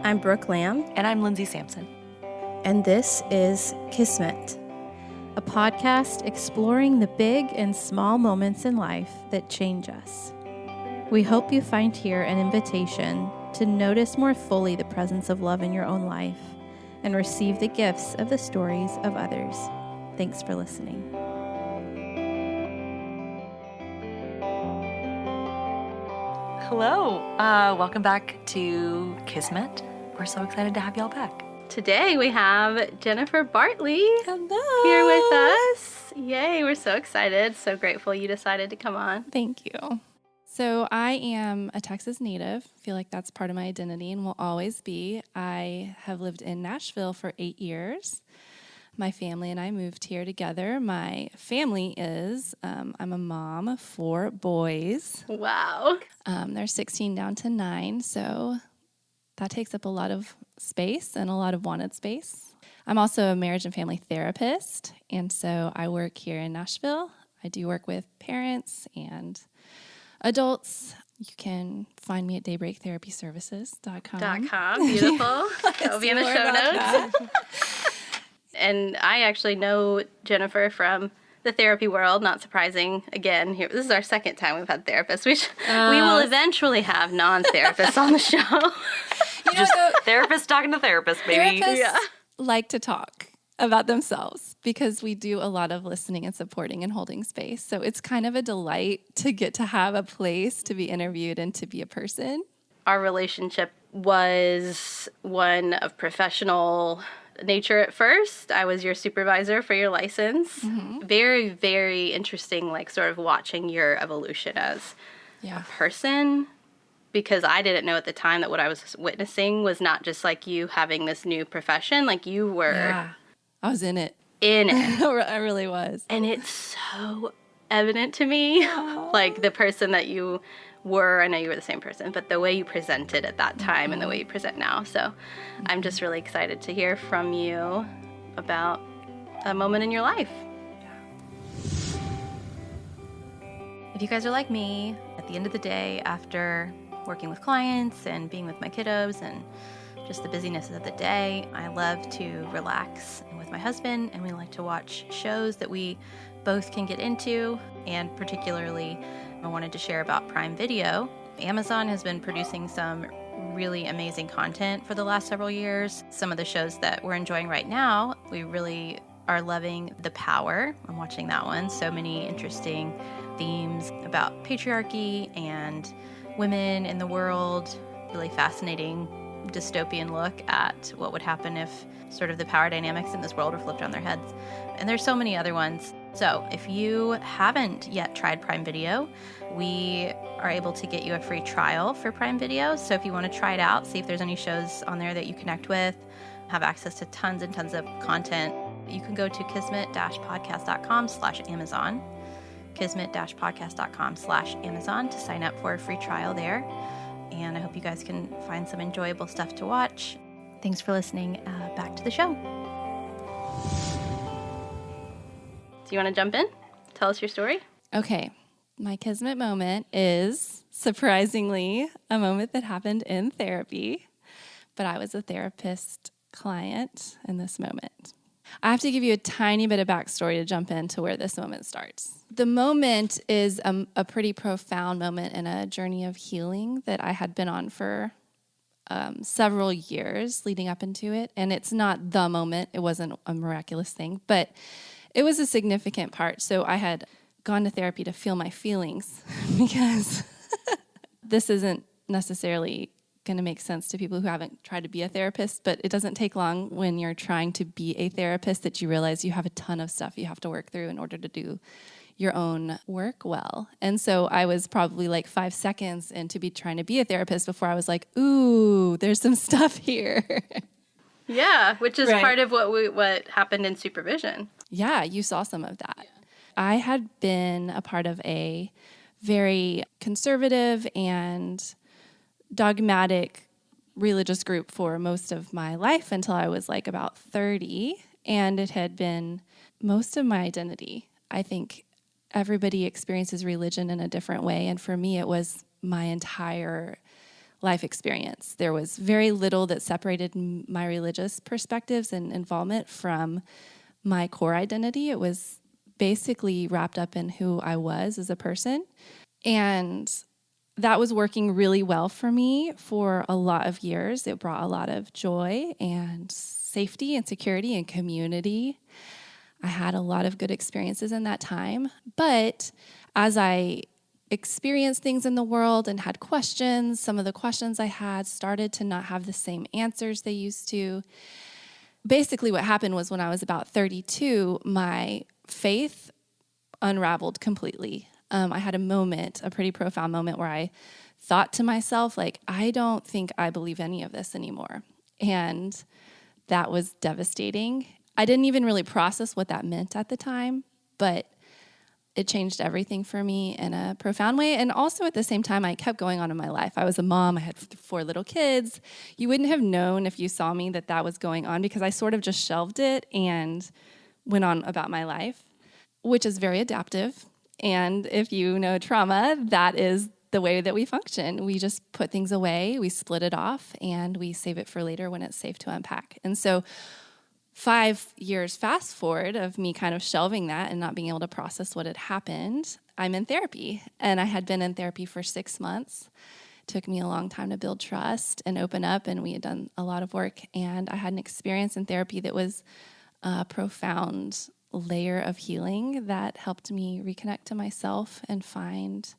I'm Brooke Lamb. And I'm Lindsay Sampson. And this is Kismet, a podcast exploring the big and small moments in life that change us. We hope you find here an invitation to notice more fully the presence of love in your own life and receive the gifts of the stories of others. Thanks for listening. Hello. Welcome back to Kismet. We're so excited to have y'all back. Today we have Jennifer Bartley Hello. here with us. Yay, we're so excited. So grateful you decided to come on. Thank you. So I am a Texas native. I feel like that's part of my identity and will always be. I have lived in Nashville for 8 years. My family and I moved here together. My family is, I'm a mom of 4 boys. Wow. They're 16 down to 9, so that takes up a lot of space and a lot of wanted space. I'm also a marriage and family therapist, and so I work here in Nashville. I do work with parents and adults. You can find me at daybreaktherapyservices.com. Beautiful. That'll be in the show notes. And I actually know Jennifer from the therapy world, not surprising. Again, here this is our second time we've had therapists. We will eventually have non-therapists on the show. Just therapists talking to therapists, baby. Therapists like to talk about themselves because we do a lot of listening and supporting and holding space. So it's kind of a delight to get to have a place to be interviewed and to be a person. Our relationship was one of professional nature at first. I was your supervisor for your license. Mm-hmm. Very, very interesting, like sort of watching your evolution as a person, because I didn't know at the time that what I was witnessing was not just like you having this new profession, like you were. Yeah, I was in it. I really was. And it's so evident to me, like the person that you were. I know you were the same person, but the way you presented at that time and the way you present now. So I'm just really excited to hear from you about a moment in your life. If you guys are like me, at the end of the day, after working with clients and being with my kiddos and just the busyness of the day, I love to relax with my husband, and we like to watch shows that we both can get into. And particularly, I wanted to share about Prime Video. Amazon has been producing some really amazing content for the last several years. Some of the shows that we're enjoying right now, we really are loving The Power. I'm watching that one. So many interesting themes about patriarchy and women in the world. Really fascinating dystopian look at what would happen if sort of the power dynamics in this world were flipped on their heads. And there's so many other ones. So if you haven't yet tried Prime Video, we are able to get you a free trial for Prime Video. So if you want to try it out, see if there's any shows on there that you connect with, have access to tons and tons of content, you can go to kismet-podcast.com/Amazon, kismet-podcast.com/Amazon to sign up for a free trial there. And I hope you guys can find some enjoyable stuff to watch. Thanks for listening. Back to the show. Do you want to jump in? Tell us your story. Okay. My Kismet moment is, surprisingly, a moment that happened in therapy, but I was a therapist client in this moment. I have to give you a tiny bit of backstory to jump into where this moment starts. The moment is a pretty profound moment in a journey of healing that I had been on for several years leading up into it. And it's not the moment. It wasn't a miraculous thing, but it was a significant part. So I had gone to therapy to feel my feelings because this isn't necessarily going to make sense to people who haven't tried to be a therapist, but it doesn't take long when you're trying to be a therapist that you realize you have a ton of stuff you have to work through in order to do your own work well. And so I was probably like 5 seconds into trying to be a therapist before I was like, ooh, there's some stuff here. Yeah, which is part of what happened in supervision. Yeah, you saw some of that. Yeah. I had been a part of a very conservative and dogmatic religious group for most of my life until I was like about 30, and it had been most of my identity. I think everybody experiences religion in a different way, and for me it was my entire life experience. There was very little that separated my religious perspectives and involvement from my core identity. It was basically wrapped up in who I was as a person. And that was working really well for me for a lot of years. It brought a lot of joy and safety and security and community. I had a lot of good experiences in that time. But as I experienced things in the world and had questions, some of the questions I had started to not have the same answers they used to. Basically, what happened was when I was about 32, my faith unraveled completely. I had a pretty profound moment where I thought to myself, like, I don't think I believe any of this anymore. And that was devastating. I didn't even really process what that meant at the time, but it changed everything for me in a profound way. And also at the same time, I kept going on in my life. I was a mom. I had 4 little kids. You wouldn't have known if you saw me that was going on because I sort of just shelved it and went on about my life, which is very adaptive. And if you know trauma, that is the way that we function. We just put things away, we split it off, and we save it for later when it's safe to unpack. And so 5 years fast forward of me kind of shelving that and not being able to process what had happened, I'm in therapy. And I had been in therapy for 6 months. It took me a long time to build trust and open up, and we had done a lot of work. And I had an experience in therapy that was a profound layer of healing that helped me reconnect to myself and find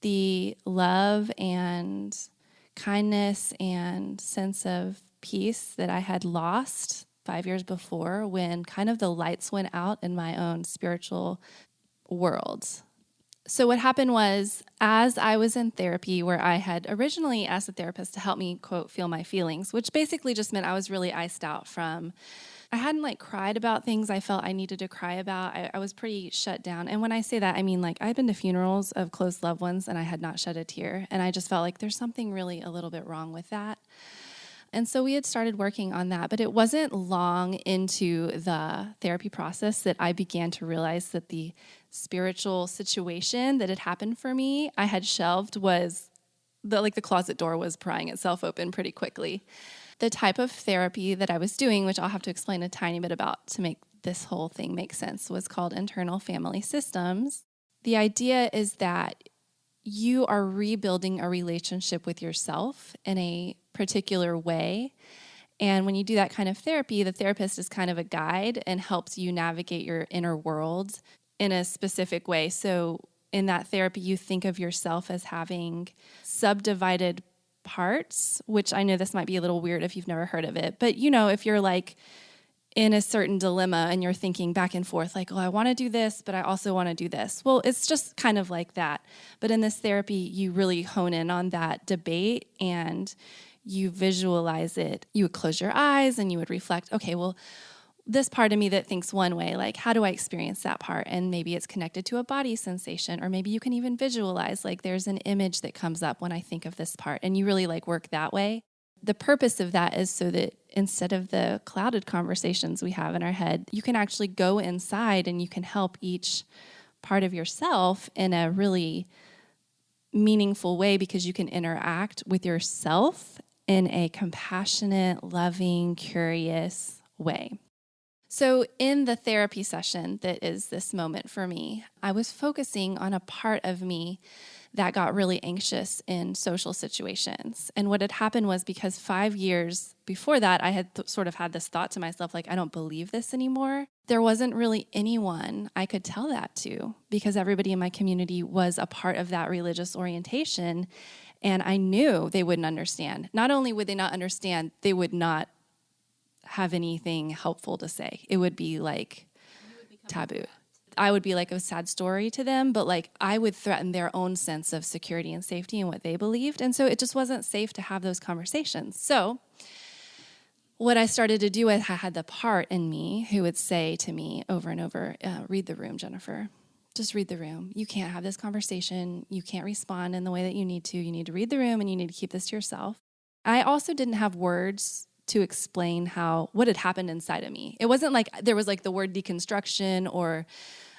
the love and kindness and sense of peace that I had lost 5 years before when kind of the lights went out in my own spiritual world. So what happened was, as I was in therapy, where I had originally asked the therapist to help me, quote, feel my feelings, which basically just meant I was really iced out from, I hadn't cried about things I felt I needed to cry about. I was pretty shut down. And when I say that, I mean, I'd been to funerals of close loved ones and I had not shed a tear. And I just felt like there's something really a little bit wrong with that. And so we had started working on that, but it wasn't long into the therapy process that I began to realize that the spiritual situation that had happened for me, I had shelved, was the closet door was prying itself open pretty quickly. The type of therapy that I was doing, which I'll have to explain a tiny bit about to make this whole thing make sense, was called internal family systems. The idea is that you are rebuilding a relationship with yourself in a particular way. And when you do that kind of therapy, the therapist is kind of a guide and helps you navigate your inner world in a specific way. So in that therapy, you think of yourself as having subdivided parts, which I know this might be a little weird if you've never heard of it. But, if you're in a certain dilemma and you're thinking back and forth, oh, I want to do this, but I also want to do this. Well, it's just kind of like that. But in this therapy, you really hone in on that debate and you visualize it. You would close your eyes and you would reflect, okay, well, this part of me that thinks one way, how do I experience that part? And maybe it's connected to a body sensation, or maybe you can even visualize, there's an image that comes up when I think of this part, and you really work that way. The purpose of that is so that instead of the clouded conversations we have in our head, you can actually go inside and you can help each part of yourself in a really meaningful way, because you can interact with yourself in a compassionate, loving, curious way. So in the therapy session that is this moment for me, I was focusing on a part of me that got really anxious in social situations. And what had happened was, because 5 years before that, I had sort of had this thought to myself, I don't believe this anymore. There wasn't really anyone I could tell that to, because everybody in my community was a part of that religious orientation. And I knew they wouldn't understand. Not only would they not understand, they would not have anything helpful to say. It would be taboo. I would be a sad story to them, but I would threaten their own sense of security and safety and what they believed. And so it just wasn't safe to have those conversations. So what I started to do, I had the part in me who would say to me over and over, read the room, Jennifer. Just read the room. You can't have this conversation. You can't respond in the way that you need to. You need to read the room and you need to keep this to yourself. I also didn't have words to explain what had happened inside of me. It wasn't there was the word deconstruction or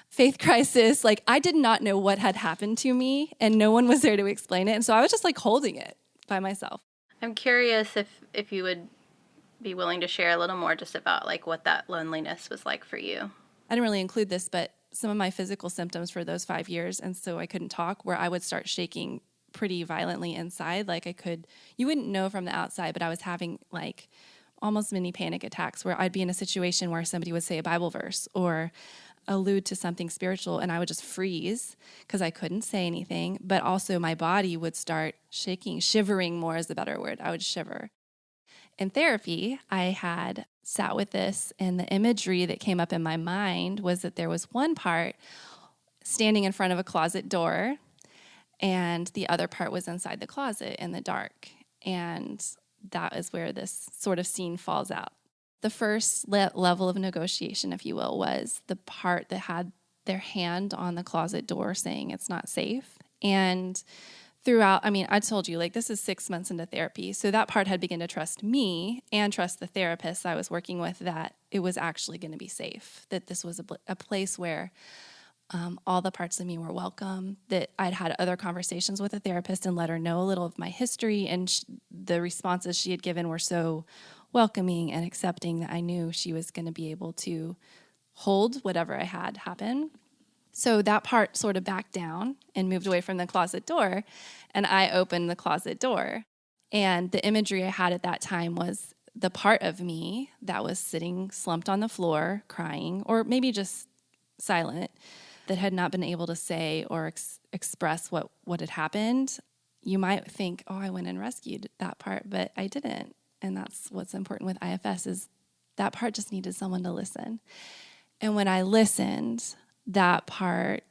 faith crisis. I did not know what had happened to me, and no one was there to explain it. And so I was just holding it. by myself. I'm curious if you would be willing to share a little more just about like what that loneliness was like for you. I didn't really include this, but some of my physical symptoms for those 5 years, and so I couldn't talk, where I would start shaking pretty violently inside. Like you wouldn't know from the outside, but I was having like almost mini panic attacks where I'd be in a situation where somebody would say a Bible verse or allude to something spiritual, and I would just freeze because I couldn't say anything, but also my body would start shaking. Shivering more is the better word. I would shiver. In therapy, I had sat with this, and the imagery that came up in my mind was that there was one part standing in front of a closet door, and the other part was inside the closet in the dark. And that is where this sort of scene falls out. The first level of negotiation, if you will, was the part that had their hand on the closet door saying it's not safe. And throughout, I told you, like, this is 6 months into therapy. So that part had begun to trust me and trust the therapist I was working with that it was actually going to be safe, that this was a place where all the parts of me were welcome, that I'd had other conversations with a therapist and let her know a little of my history, and the responses she had given were so welcoming and accepting that I knew she was going to be able to hold whatever I had happen. So that part sort of backed down and moved away from the closet door, and I opened the closet door. And the imagery I had at that time was the part of me that was sitting slumped on the floor, crying, or maybe just silent, that had not been able to say or express what had happened. You might think, oh, I went and rescued that part, but I didn't. And that's what's important with IFS, is that part just needed someone to listen. And when I listened, that part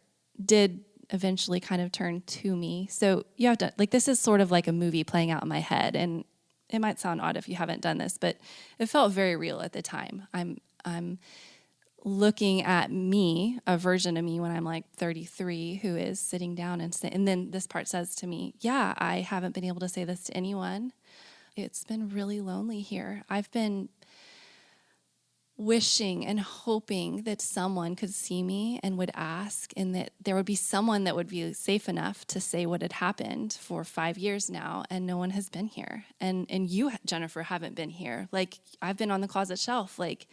did eventually kind of turn to me. So you have to, like, this is sort of like a movie playing out in my head. And it might sound odd if you haven't done this, but it felt very real at the time. I'm looking at me, a version of me when I'm like 33, who is sitting down and then this part says to me, yeah, I haven't been able to say this to anyone. It's been really lonely here. I've been wishing and hoping that someone could see me and would ask, and that there would be someone that would be safe enough to say what had happened for 5 years now, and no one has been here. And you, Jennifer, haven't been here. Like, I've been on the closet shelf. Like,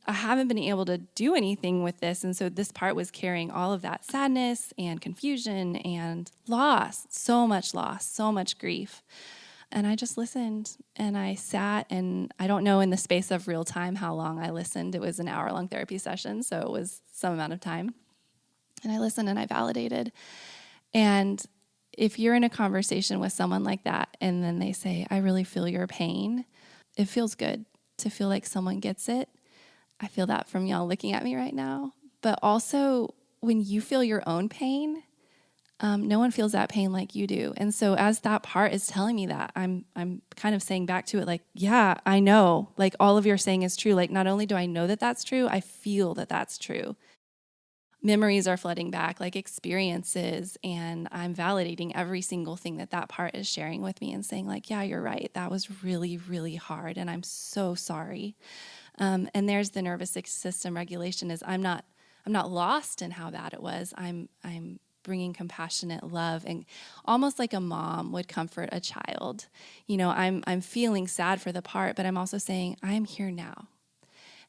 I haven't been able to do anything with this. And so this part was carrying all of that sadness and confusion and loss, so much grief. And I just listened, and I sat, and I don't know in the space of real time how long I listened. It was an hour-long therapy session, so it was some amount of time. And I listened and I validated. And if you're in a conversation with someone like that, and then they say, I really feel your pain, it feels good to feel like someone gets it. I feel that from y'all looking at me right now. But also, when you feel your own pain, no one feels that pain like you do. And so as that part is telling me that, I'm kind of saying back to it, like, yeah, I know. Like, all of your saying is true. Like, not only do I know that that's true, I feel that that's true. Memories are flooding back, like experiences, and I'm validating every single thing that part is sharing with me and saying, like, yeah, you're right. That was really, really hard, and I'm so sorry. And there's the nervous system regulation, is I'm not lost in how bad it was. I'm bringing compassionate love, and almost like a mom would comfort a child. You know, I'm feeling sad for the part, but I'm also saying, I'm here now,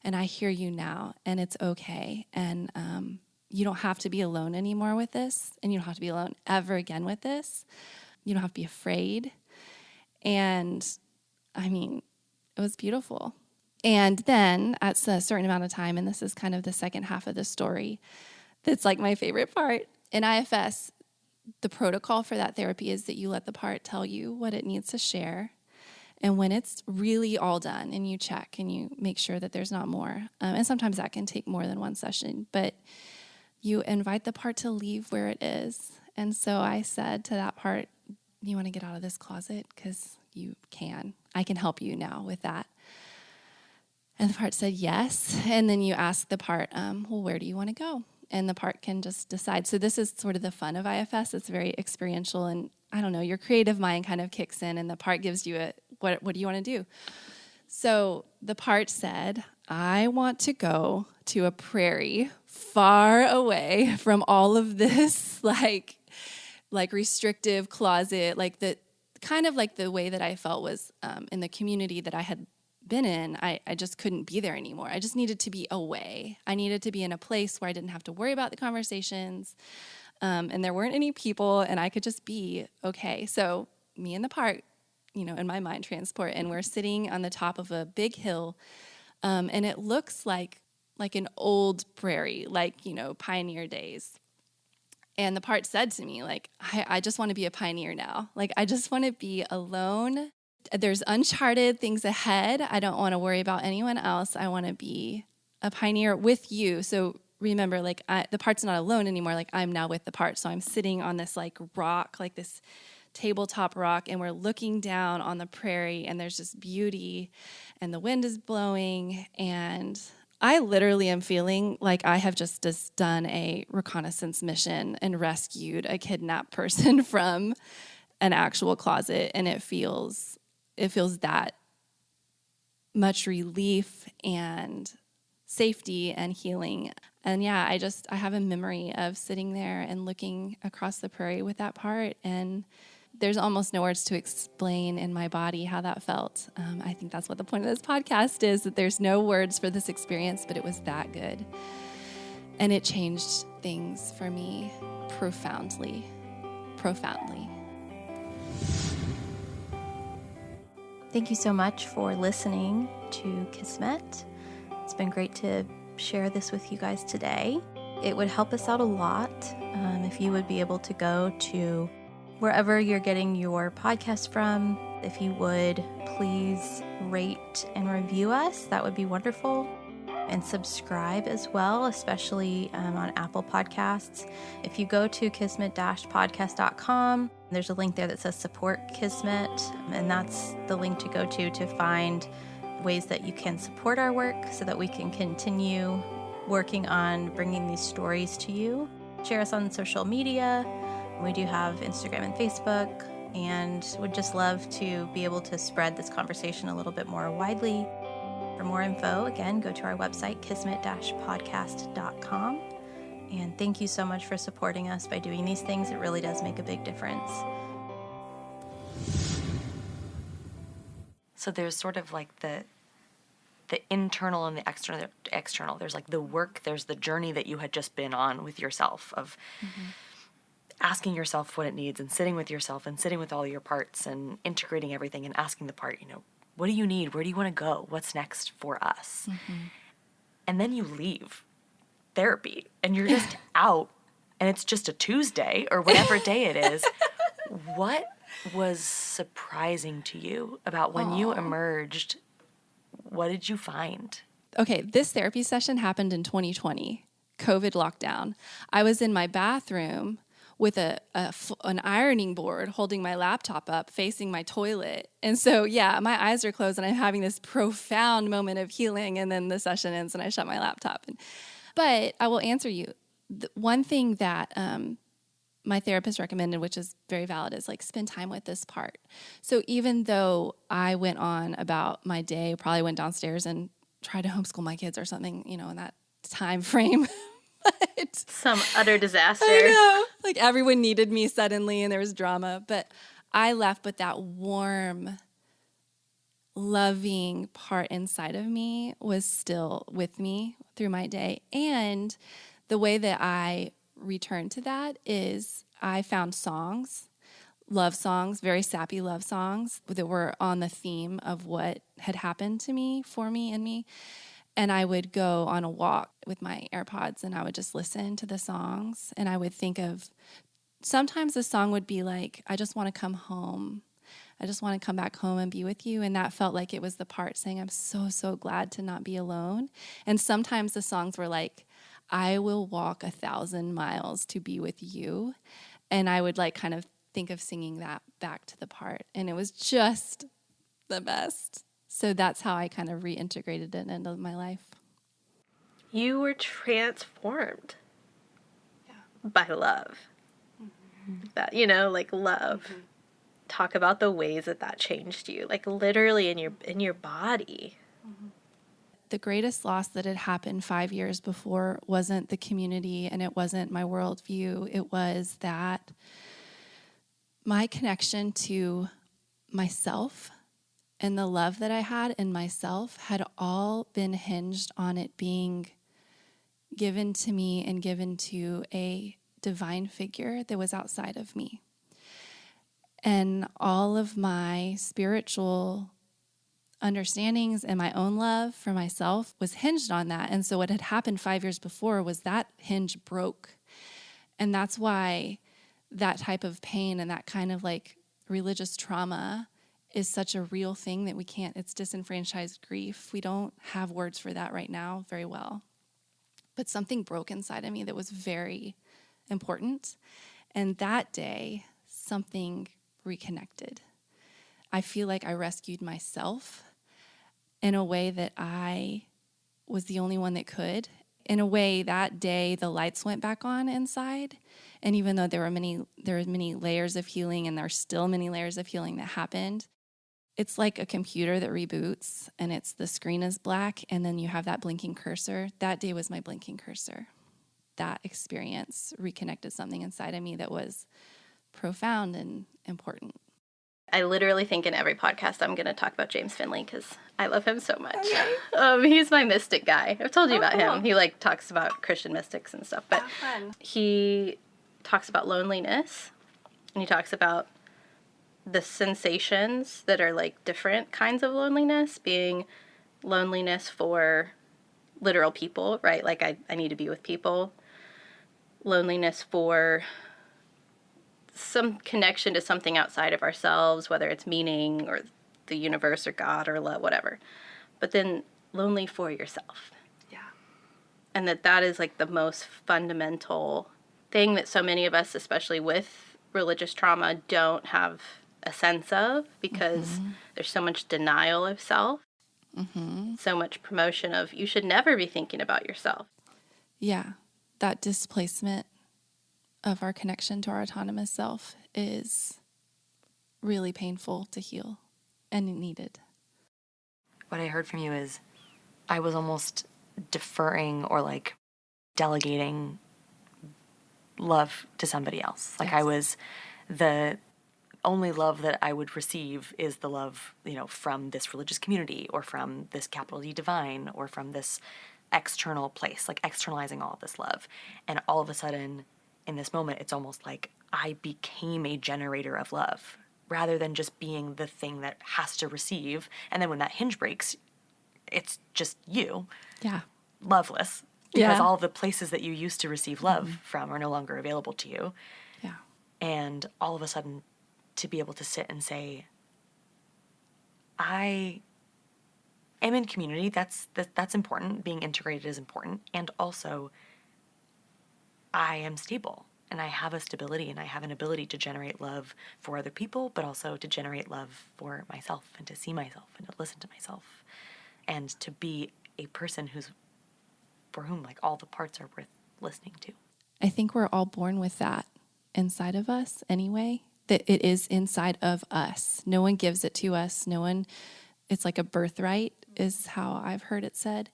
and I hear you now, and it's okay. And you don't have to be alone anymore with this, and you don't have to be alone ever again with this. You don't have to be afraid. And it was beautiful. And then at a certain amount of time, and this is kind of the second half of the story, that's like my favorite part. In IFS, the protocol for that therapy is that you let the part tell you what it needs to share. And when it's really all done, and you check and you make sure that there's not more, and sometimes that can take more than one session, but you invite the part to leave where it is. And so I said to that part, you want to get out of this closet? Because you can. I can help you now with that. And the part said yes. And then you ask the part, well, where do you want to go? And the part can just decide. So this is sort of the fun of IFS. It's very experiential, and I don't know, your creative mind kind of kicks in, and the part gives you what do you want to do? So the part said, I want to go to a prairie far away from all of this, like restrictive closet, like the kind of like the way that I felt was in the community that I had been in, I just couldn't be there anymore. I just needed to be away. I needed to be in a place where I didn't have to worry about the conversations, and there weren't any people, and I could just be okay. So me in the park, in my mind transport, and we're sitting on the top of a big hill, and it looks like an old prairie, like, pioneer days. And the part said to me, like, I just want to be a pioneer now. Like, I just want to be alone. There's uncharted things ahead. I don't want to worry about anyone else. I want to be a pioneer with you. So remember, like, the part's not alone anymore. Like, I'm now with the part. So I'm sitting on this, like, rock, like this tabletop rock, and we're looking down on the prairie, and there's just beauty, and the wind is blowing, and I literally am feeling like I have just done a reconnaissance mission and rescued a kidnapped person from an actual closet, and it feels that much relief and safety and healing. And yeah, I have a memory of sitting there and looking across the prairie with that part, and there's almost no words to explain in my body how that felt. I think that's what the point of this podcast is, that there's no words for this experience, but it was that good. And it changed things for me profoundly. Thank you so much for listening to Kismet. It's been great to share this with you guys today. It would help us out a lot if you would be able to go to wherever you're getting your podcast from. If you would please rate and review us, that would be wonderful. And subscribe as well, especially on Apple Podcasts. If you go to kismet-podcast.com, there's a link there that says support Kismet, and that's the link to go to find ways that you can support our work so that we can continue working on bringing these stories to you. Share us on social media. We do have Instagram and Facebook, and would just love to be able to spread this conversation a little bit more widely. For more info, again, go to our website, kismet-podcast.com. And thank you so much for supporting us by doing these things. It really does make a big difference. So there's sort of like the internal and the external. There's like the work, there's the journey that you had just been on with yourself of asking yourself what it needs and sitting with yourself and sitting with all your parts and integrating everything and asking the part, what do you need? Where do you want to go? What's next for us? And then you leave therapy and you're just out, and it's just a Tuesday or whatever day it is. What was surprising to you about when you emerged? What did you find? Okay, this therapy session happened in 2020, COVID lockdown. I was in my bathroom with an ironing board holding my laptop up facing my toilet. And so, yeah, my eyes are closed and I'm having this profound moment of healing, and then the session ends and I shut my laptop. But I will answer you. One thing that my therapist recommended, which is very valid, is like spend time with this part. So even though I went on about my day, probably went downstairs and tried to homeschool my kids or something, in that time frame. Some utter disaster. I know. Like everyone needed me suddenly and there was drama. But I left with that warm, loving part inside of me was still with me through my day. And the way that I returned to that is I found songs, love songs, very sappy love songs that were on the theme of what had happened to me, for me, and me. And I would go on a walk with my AirPods and I would just listen to the songs. And I would think of, sometimes the song would be like, I just want to come home. I just want to come back home and be with you. And that felt like it was the part saying, I'm so, so glad to not be alone. And sometimes the songs were like, I will walk 1,000 miles to be with you. And I would like kind of think of singing that back to the part. And it was just the best. So that's how I kind of reintegrated it into my life. You were transformed by love. That, like love. Talk about the ways that changed you, like literally in your body. The greatest loss that had happened 5 years before wasn't the community and it wasn't my worldview. It was that my connection to myself and the love that I had in myself had all been hinged on it being given to me and given to a divine figure that was outside of me. And all of my spiritual understandings and my own love for myself was hinged on that. And so what had happened 5 years before was that hinge broke. And that's why that type of pain and that kind of like religious trauma is such a real thing that we can't, it's disenfranchised grief. We don't have words for that right now very well. But something broke inside of me that was very important. And that day, something reconnected. I feel like I rescued myself in a way that I was the only one that could. In a way, that day, the lights went back on inside. And even though there were many layers of healing, and there are still many layers of healing that happened, it's like a computer that reboots, and the screen is black, and then you have that blinking cursor. That day was my blinking cursor. That experience reconnected something inside of me that was profound and important. I literally think in every podcast I'm going to talk about James Finley because I love him so much. Okay. He's my mystic guy. I've told you about him. He talks about Christian mystics and stuff, but he talks about loneliness, and he talks about the sensations that are like different kinds of loneliness, being loneliness for literal people, right? Like I need to be with people. Loneliness for some connection to something outside of ourselves, whether it's meaning or the universe or God or love, whatever. But then lonely for yourself. Yeah. And that is like the most fundamental thing that so many of us, especially with religious trauma, don't have a sense of, because there's so much denial of self, so much promotion of you should never be thinking about yourself. Yeah, that displacement of our connection to our autonomous self is really painful to heal and needed. What I heard from you is I was almost deferring or like delegating love to somebody else. Like I was the only love that I would receive is the love, from this religious community or from this capital D divine or from this external place, like externalizing all of this love. And all of a sudden, in this moment, it's almost like I became a generator of love rather than just being the thing that has to receive. And then when that hinge breaks, it's just you. Yeah. Loveless. Because all the places that you used to receive love from are no longer available to you. Yeah. And all of a sudden, to be able to sit and say, I am in community, that's important. Being integrated is important. And also, I am stable. And I have a stability and I have an ability to generate love for other people, but also to generate love for myself and to see myself and to listen to myself. And to be a person for whom like all the parts are worth listening to. I think we're all born with that inside of us anyway, that it is inside of us. No one gives it to us. It's like a birthright is how I've heard it said.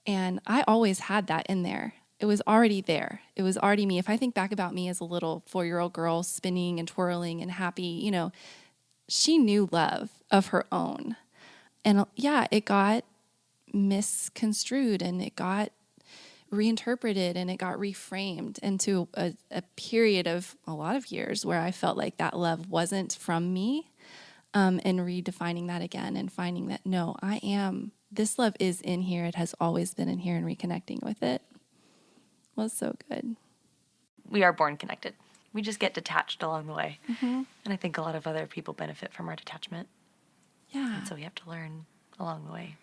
And I always had that in there. It was already there. It was already me. If I think back about me as a little 4-year-old girl spinning and twirling and happy, she knew love of her own. And it got misconstrued and it got reinterpreted and it got reframed into a period of a lot of years where I felt like that love wasn't from me, and redefining that again and finding that, no, this love is in here. It has always been in here, and reconnecting with it was so good. We are born connected. We just get detached along the way. And I think a lot of other people benefit from our detachment. Yeah. And so we have to learn along the way.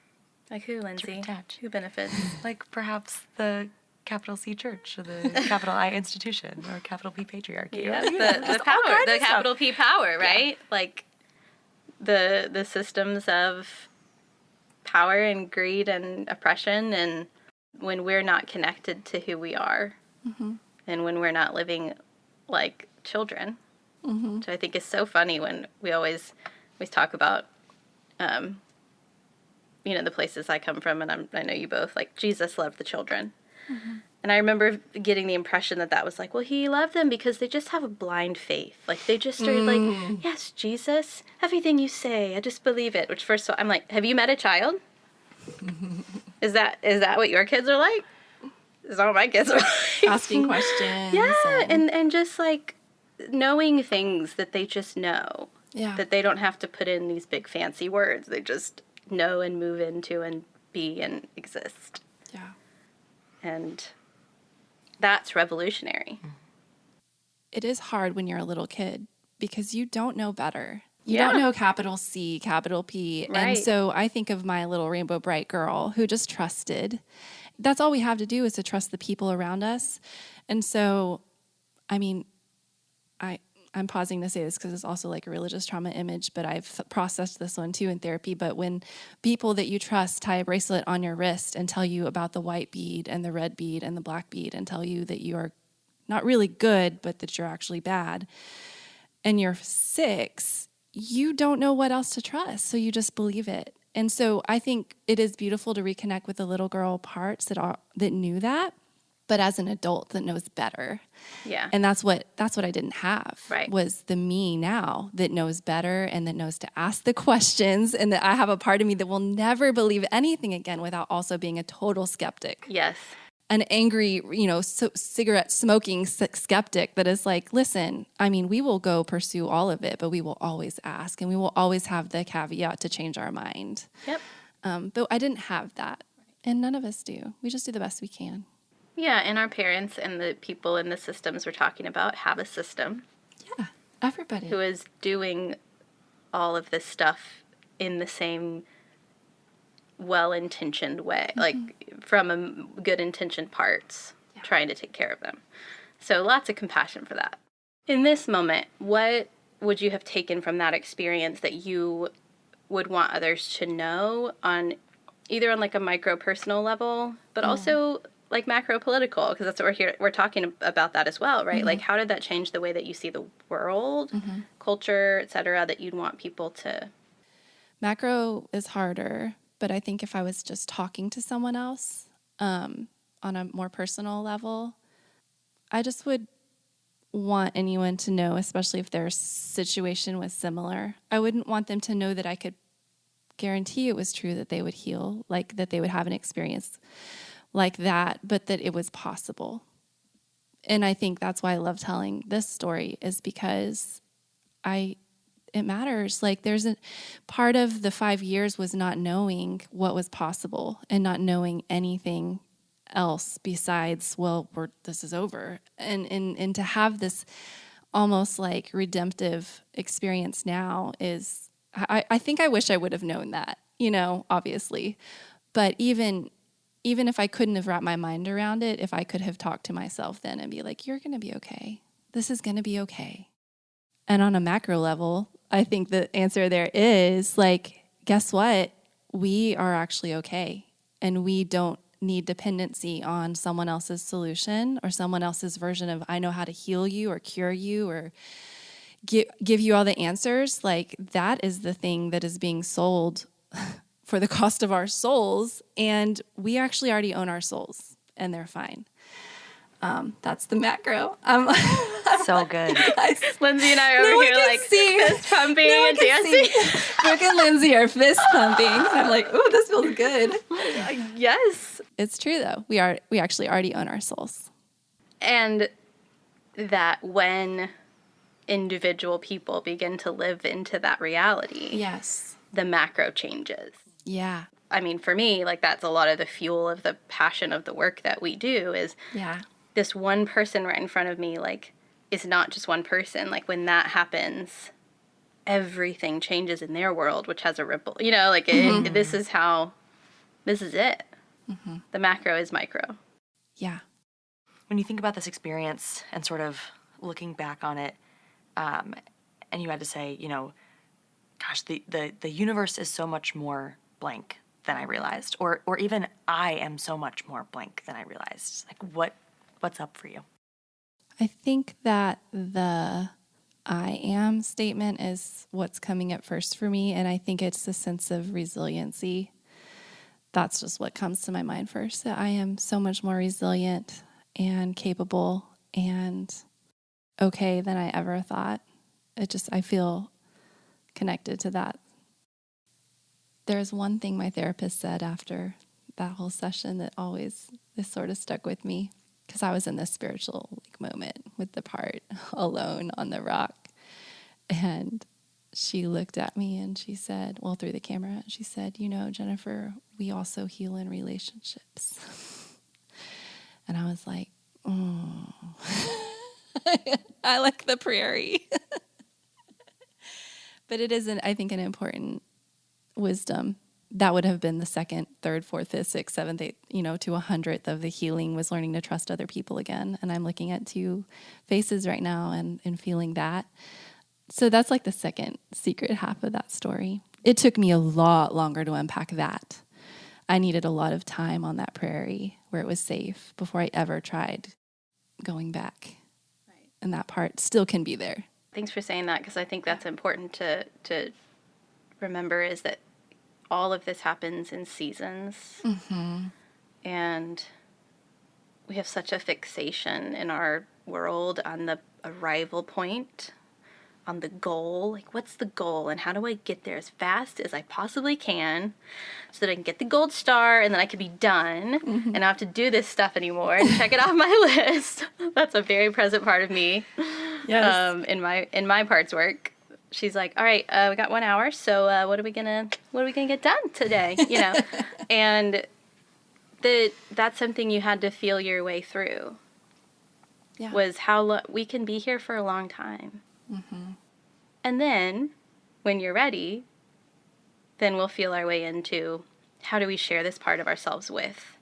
Like who, Lindsay? Who benefits? Like perhaps the capital C church or the capital I institution or capital P patriarchy. Yeah, the power, the capital P power, right? Yeah. Like the systems of power and greed and oppression, and when we're not connected to who we are, and when we're not living like children, which I think is so funny when we always talk about, the places I come from, and I know you both, like Jesus loved the children. And I remember getting the impression that that was like, well, he loved them because they just have a blind faith. Like, they just are like, yes, Jesus, everything you say, I just believe it. Which first of all, I'm like, have you met a child? Is that what your kids are like? Is that what my kids are like? Asking questions. Yeah, and just like knowing things that they just know. Yeah. That they don't have to put in these big fancy words. They just know and move into and be and exist. Yeah. And that's revolutionary. It is hard when you're a little kid because you don't know better. You Yeah. don't know capital C, capital P. Right. And so I think of my little rainbow bright girl who just trusted. That's all we have to do is to trust the people around us. And so, I mean, I'm pausing to say this because it's also like a religious trauma image, but I've processed this one too in therapy. But when people that you trust tie a bracelet on your wrist and tell you about the white bead and the red bead and the black bead and tell you that you are not really good, but that you're actually bad, and you're 6, you don't know what else to trust. So you just believe it. And so I think it is beautiful to reconnect with the little girl parts that knew that, but as an adult that knows better. Yeah. And that's what I didn't have. Right. Was the me now that knows better and that knows to ask the questions, and that I have a part of me that will never believe anything again without also being a total skeptic. Yes. An angry, cigarette smoking skeptic that is like, listen, I mean, we will go pursue all of it, but we will always ask, and we will always have the caveat to change our mind. Yep. But I didn't have that, and none of us do. We just do the best we can. Yeah, and our parents and the people in the systems we're talking about have a system. Yeah, everybody. Who is doing all of this stuff in the same well-intentioned way, like from good-intentioned parts, trying to take care of them. So lots of compassion for that. In this moment, what would you have taken from that experience that you would want others to know on either on like a micro personal level, but also like macro political, because that's what we're talking about that as well, right? Like, how did that change the way that you see the world, culture, et cetera, that you'd want people to? Macro is harder, but I think if I was just talking to someone else on a more personal level, I just would want anyone to know, especially if their situation was similar. I wouldn't want them to know that I could guarantee it was true that they would heal, like that they would have an experience like that, but that it was possible. And I think that's why I love telling this story, is because it matters. Like, there's a part of the 5 years was not knowing what was possible and not knowing anything else besides, well, this is over. And to have this almost like redemptive experience now is, I think I wish I would have known that, obviously. But even if I couldn't have wrapped my mind around it, if I could have talked to myself then and be like, you're going to be okay. This is going to be okay. And on a macro level, I think the answer there is like, guess what? We are actually okay. And we don't need dependency on someone else's solution or someone else's version of, I know how to heal you or cure you or give you all the answers. Like, that is the thing that is being sold for the cost of our souls, and we actually already own our souls, and they're fine. That's the macro. So good. Lindsay and I are over here like fist pumping and dancing. Brooke and Lindsay are fist pumping. I'm like, ooh, this feels good. Yes. It's true though. We actually already own our souls. And that when individual people begin to live into that reality, yes, the macro changes. Yeah. I mean, for me, like, that's a lot of the fuel of the passion of the work that we do is this one person right in front of me, like, is not just one person. Like, when that happens, everything changes in their world, which has a ripple. Like, this is it. The macro is micro. Yeah. When you think about this experience and sort of looking back on it, and you had to say, gosh, the universe is so much more blank than I realized, or even I am so much more blank than I realized. Like, what's up for you? I think that the I am statement is what's coming up first for me, and I think it's the sense of resiliency. That's just what comes to my mind first, that I am so much more resilient and capable and okay than I ever thought. I feel connected to that. There's one thing my therapist said after that whole session that this sort of stuck with me, because I was in this spiritual moment with the part alone on the rock. And she looked at me and she said, well, through the camera, she said, Jennifer, we also heal in relationships. And I was like, oh, I like the prairie. But it isn't, I think, an important wisdom. That would have been the second, third, fourth, fifth, sixth, seventh, eighth, to 100th of the healing was learning to trust other people again. And I'm looking at 2 faces right now and feeling that. So that's like the second secret half of that story. It took me a lot longer to unpack that. I needed a lot of time on that prairie where it was safe before I ever tried going back. Right. And that part still can be there. Thanks for saying that, because I think that's important to remember, is that all of this happens in seasons. Mm-hmm. And we have such a fixation in our world on the arrival point, on the goal. Like, what's the goal and how do I get there as fast as I possibly can so that I can get the gold star and then I can be done and not have to do this stuff anymore and check it off my list. That's a very present part of me. Yes. In my parts work. She's like, all right, we got 1 hour, so what are we gonna get done today? And that's something you had to feel your way through. Yeah. Was how we can be here for a long time. Mm-hmm. And then, when you're ready, then we'll feel our way into how do we share this part of ourselves with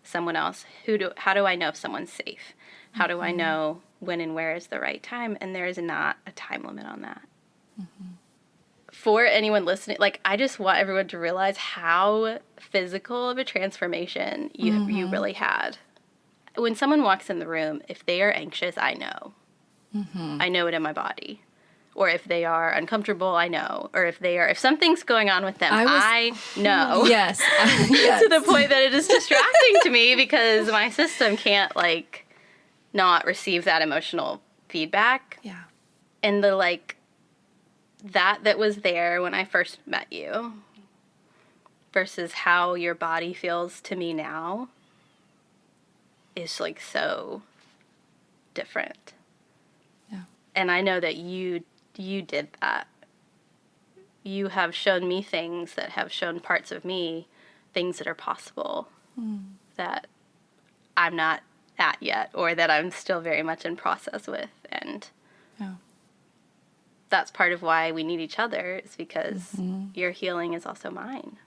someone else? How do I know if someone's safe? How do I know when and where is the right time? And there is not a time limit on that. Mm-hmm. For anyone listening, I just want everyone to realize how physical of a transformation you really had. When someone walks in the room, if they are anxious, I know. Mm-hmm. I know it in my body. Or if they are uncomfortable, I know. Or if something's going on with them, I know. Yes. Yes. To the point that it is distracting to me because my system can't, not receive that emotional feedback. Yeah. And the, that was there when I first met you versus how your body feels to me now is, so different. Yeah. And I know that you did that. You have shown me things that have shown parts of me, things that are possible that I'm not at yet, or that I'm still very much in process with. And that's part of why we need each other, is because your healing is also mine.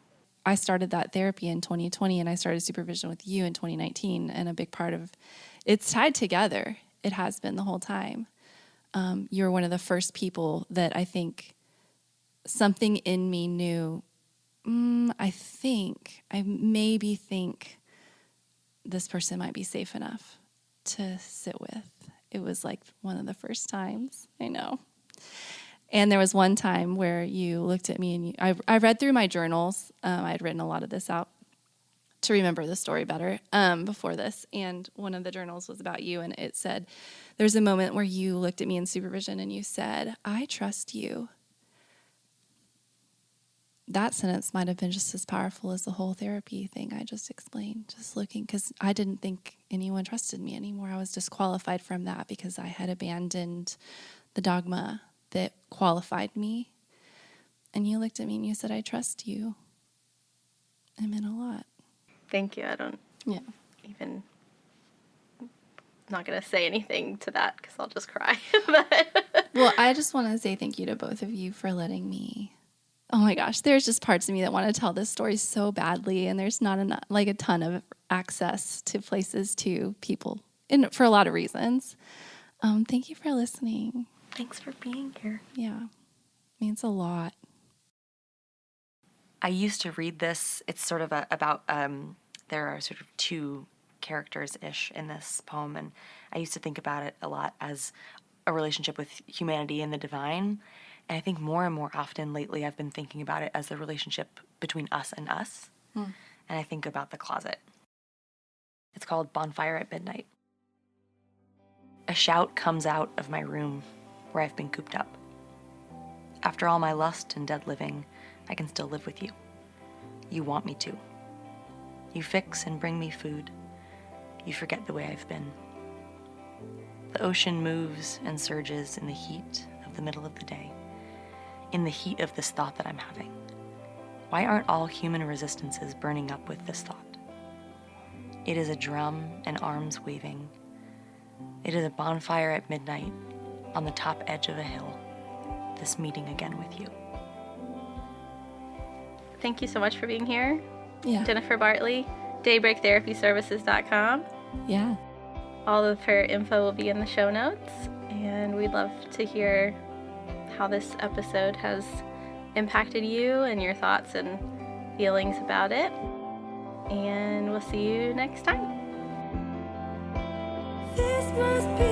I started that therapy in 2020 and I started supervision with you in 2019. And a big part of it's tied together. It has been the whole time. You're one of the first people that I think something in me knew, I maybe think this person might be safe enough to sit with. It was one of the first times, I know. And there was one time where you looked at me and I read through my journals. I had written a lot of this out to remember the story better before this. And one of the journals was about you, and it said, there's a moment where you looked at me in supervision and you said, I trust you. That sentence might have been just as powerful as the whole therapy thing I just explained, just looking, because I didn't think anyone trusted me anymore. I was disqualified from that because I had abandoned the dogma that qualified me. And you looked at me and you said, I trust you. It meant a lot. Thank you. I don't even, I'm not going to say anything to that because I'll just cry. Well, I just want to say thank you to both of you for letting me. Oh my gosh, there's just parts of me that want to tell this story so badly, and there's not enough, a ton of access to places, to people, for a lot of reasons. Thank you for listening. Thanks for being here. Yeah, means a lot. I used to read this. It's sort of about, there are sort of 2 characters-ish in this poem, and I used to think about it a lot as a relationship with humanity and the divine. And I think more and more often lately I've been thinking about it as the relationship between us and us. And I think about the closet. It's called Bonfire at Midnight. A shout comes out of my room where I've been cooped up. After all my lust and dead living, I can still live with you. You want me to. You fix and bring me food. You forget the way I've been. The ocean moves and surges in the heat of the middle of the day, in the heat of this thought that I'm having. Why aren't all human resistances burning up with this thought? It is a drum and arms waving. It is a bonfire at midnight on the top edge of a hill, this meeting again with you. Thank you so much for being here. Yeah. Jennifer Bartley, daybreaktherapyservices.com. Yeah. All of her info will be in the show notes, and we'd love to hear how this episode has impacted you and your thoughts and feelings about it. And we'll see you next time. This must be